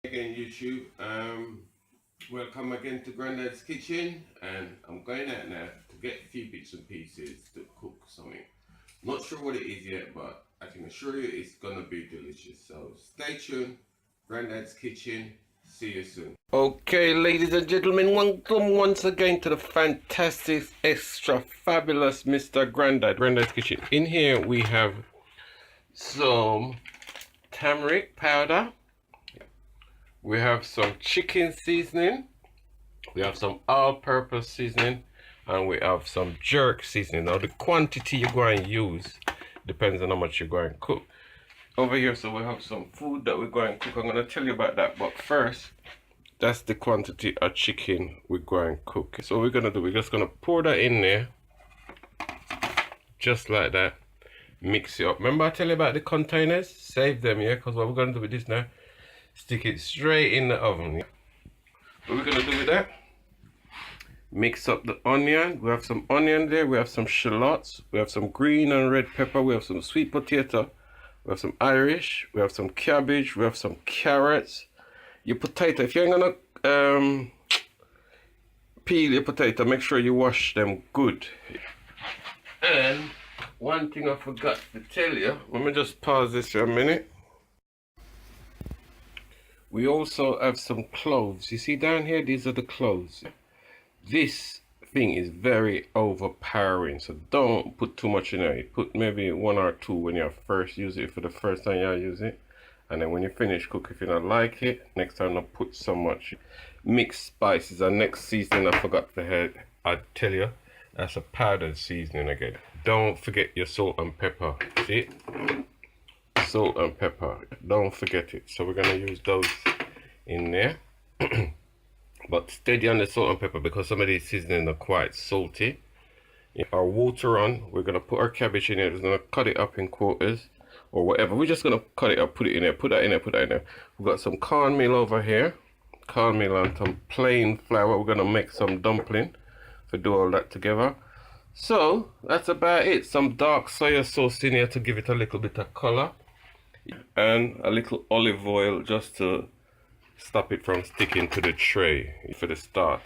Again, YouTube. Welcome again to Granddad's Kitchen, and I'm going out now to get a few bits and pieces to cook something. Not sure what it is yet, but I can assure you it's gonna be delicious. So stay tuned. Granddad's Kitchen. See you soon. Okay, ladies and gentlemen, welcome once again to the fantastic, extra fabulous Mr. Granddad's Kitchen. In here we have some turmeric powder. We have some chicken seasoning, we have some all-purpose seasoning, and we have some jerk seasoning. Now the quantity you're going to use depends on how much you're going to cook. Over here, so we have some food that we're going to cook. I'm going to tell you about that, but first, that's the quantity of chicken we're going to cook. So what we're going to do, we're just going to pour that in there, just like that, mix it up. Remember I tell you about the containers? Save them, yeah, because what we're going to do with this now, stick it straight in the oven. What we're gonna do with that, mix up the onion. We have some onion there, we have some shallots, we have some green and red pepper, we have some sweet potato, we have some Irish, we have some cabbage, we have some carrots. Your potato, if you ain't gonna peel your potato, make sure you wash them good. And one thing I forgot to tell you, let me just pause this for a minute. We also have some cloves. You see down here, these are the cloves. This thing is very overpowering, so don't put too much in there. Put maybe one or two when you first use it, for the first time you use it. And then when you finish cook, if you don't like it, next time don't put so much. Mixed spices, and next seasoning I forgot to head. I tell you, that's a powdered seasoning again. Don't forget your salt and pepper. See? Salt and pepper, don't forget it. So we're gonna use those in there. But steady on the salt and pepper, because some of these seasonings are quite salty. Our water on, we're gonna put our cabbage in there. We're gonna cut it up in quarters or whatever. We're just gonna cut it up, put it in there, put that in there, put that in there. We've got some cornmeal over here, cornmeal and some plain flour. We're gonna make some dumpling to do all that together. So that's about it. Some dark soy sauce in here to give it a little bit of color, and a little olive oil just to stop it from sticking to the tray for the start.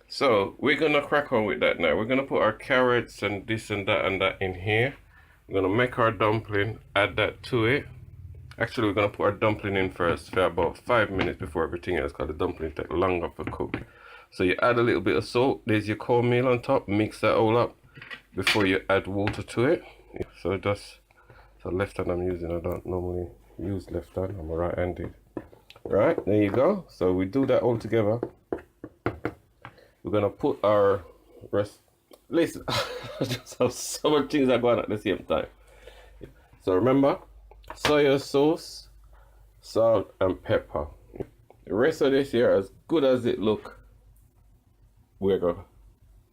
So we're gonna crack on with that now. We're gonna put our carrots and this and that in here. We're gonna make our dumpling, add that to it. Actually, we're gonna put our dumpling in first for about 5 minutes before everything else, because the dumpling take longer to cook. So you add a little bit of salt, there's your cornmeal on top, mix that all up before you add water to it. So just, so left hand I'm using, I don't normally use left hand, I'm right-handed. Right, there you go. So we do that all together. We're gonna put our rest. Listen, I just have so many things that go on at the same time. So remember, soy sauce, salt and pepper. The rest of this here, as good as it look, we're gonna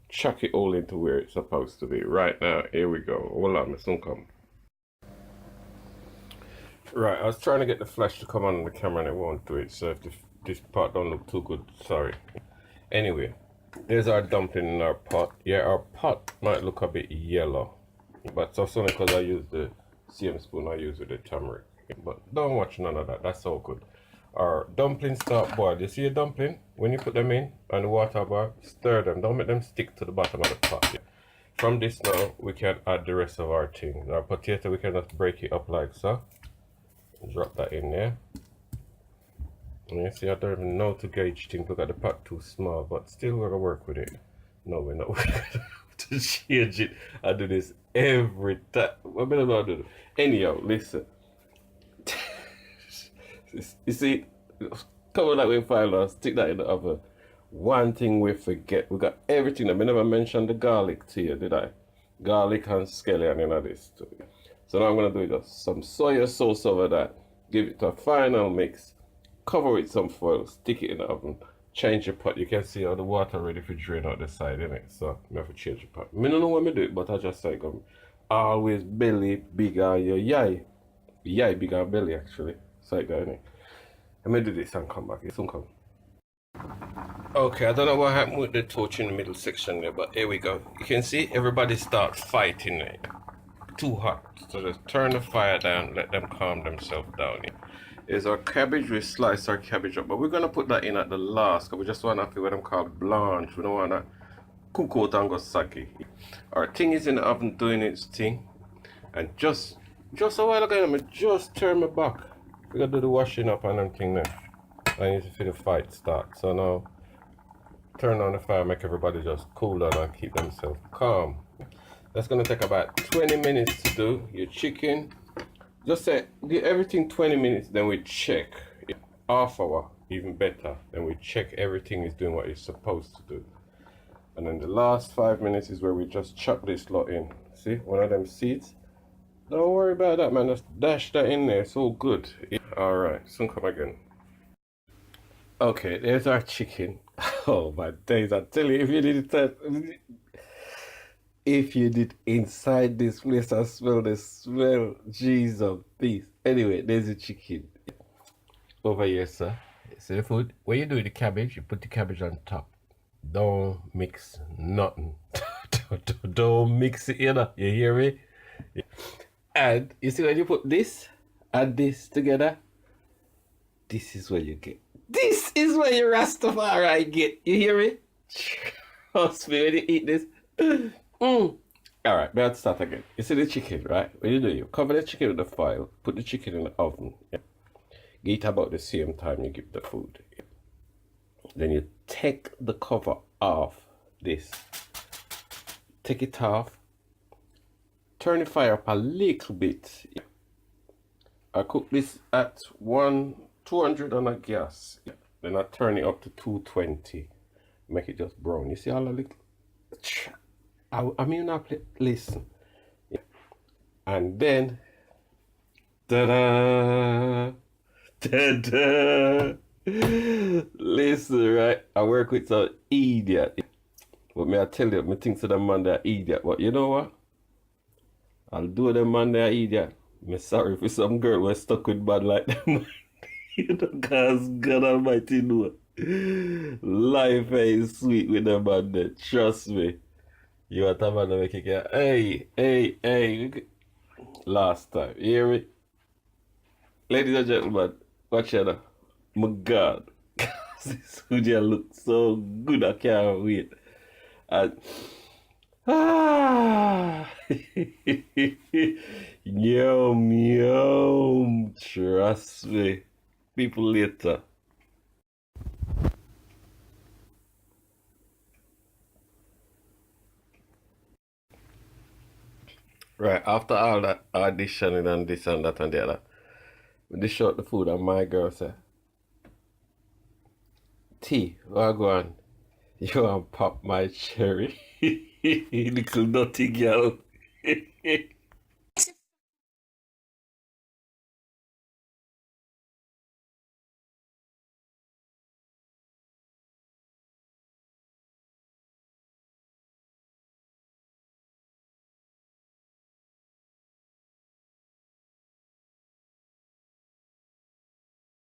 chuck it all into where it's supposed to be. Right now, here we go. Hold on, my son come. Right, I was trying to get the flash to come on the camera and it won't do it, so if this part don't look too good, sorry. Anyway, there's our dumpling in our pot. Yeah, our pot might look a bit yellow, but that's only because I use the same spoon I use with the turmeric. But don't watch none of that, that's all good. Our dumplings start boil. You see a dumpling? When you put them in and the water boil, stir them, don't make them stick to the bottom of the pot. Yeah. From this now, we can add the rest of our thing. Our potato, we can just break it up like so. Drop that in there. And you see, I don't even know to gauge things. Look at the pot too small, but still we're gonna work with it. No, we're not to change it. I do this every time. What better not do? Anyhow, listen. You see, cover that with file, stick that in the oven. One thing we forget, we got everything. I never mentioned the garlic to you, did I? Garlic and scallion in this too. So now I'm going to do just some soy sauce over that, give it a final mix, cover with some foil, stick it in the oven, change your pot. You can see how the water ready to drain out the side, innit? So I have to change the pot. I don't know when I do it, but I just say, always belly bigger your yai. Yai bigger belly actually. So it go, innit? Let me do this and come back. It soon come. Okay, I don't know what happened with the torch in the middle section there, but here we go. You can see everybody start fighting it. Too hot, so just turn the fire down, let them calm themselves down. is our cabbage. We slice our cabbage up, but we're gonna put that in at the last because we just want to feel what them called blanch. We don't want to cook out and go soggy. Our thing is in the oven doing its thing, and just a while ago, I just turn my back. We gotta do the washing up and everything there. I need to feel the fight start. So now, turn on the fire, make everybody just cool down and keep themselves calm. That's gonna take about 20 minutes to do. Your chicken. Just say, give everything 20 minutes, then we check. Half hour, even better. Then we check everything is doing what it's supposed to do. And then the last 5 minutes is where we just chop this lot in. See, one of them seeds. Don't worry about that, man. Just dash that in there. It's all good. Alright, soon come again. Okay, there's our chicken. Oh my days, I tell you, if you did inside this place, I smell the smell. Jeez of peace. Anyway, there's the chicken. Over here, sir. See the food? When you do the cabbage, you put the cabbage on top. Don't mix nothing. Don't mix it, you know. You hear me? And you see when you put this and this together, this is what you get. This is what your Rastafari get. You hear me? Trust me when you eat this. Alright, let's start again. You see the chicken, right? What you do, you cover the chicken with the foil, put the chicken in the oven. Yeah. Eat about the same time you give the food. Yeah. Then you take the cover off this. Take it off. Turn the fire up a little bit. Yeah. I cook this at 200 on a gas. Yeah. Then I turn it up to 220. Make it just brown. You see all the little... I mean, listen. Yeah. And then, ta-da, ta-da. Listen, right? I work with some idiot. But may I tell you, me think to the man they're idiot. But you know what? I'll do them man they're idiot. Me sorry for some girl who stuck with bad like them. You know, cause God Almighty know. Life ain't sweet with them man there. Trust me. You want to man to make it get, hey. Last time. You hear me? Ladies and gentlemen, watch it now. My God. This food here looks so good, I can't wait. And yum yum. Trust me. People later. Right, after all that auditioning and this and that and the other, we dish out the food and my girl said, T, what go on? You want pop my cherry? Little naughty girl.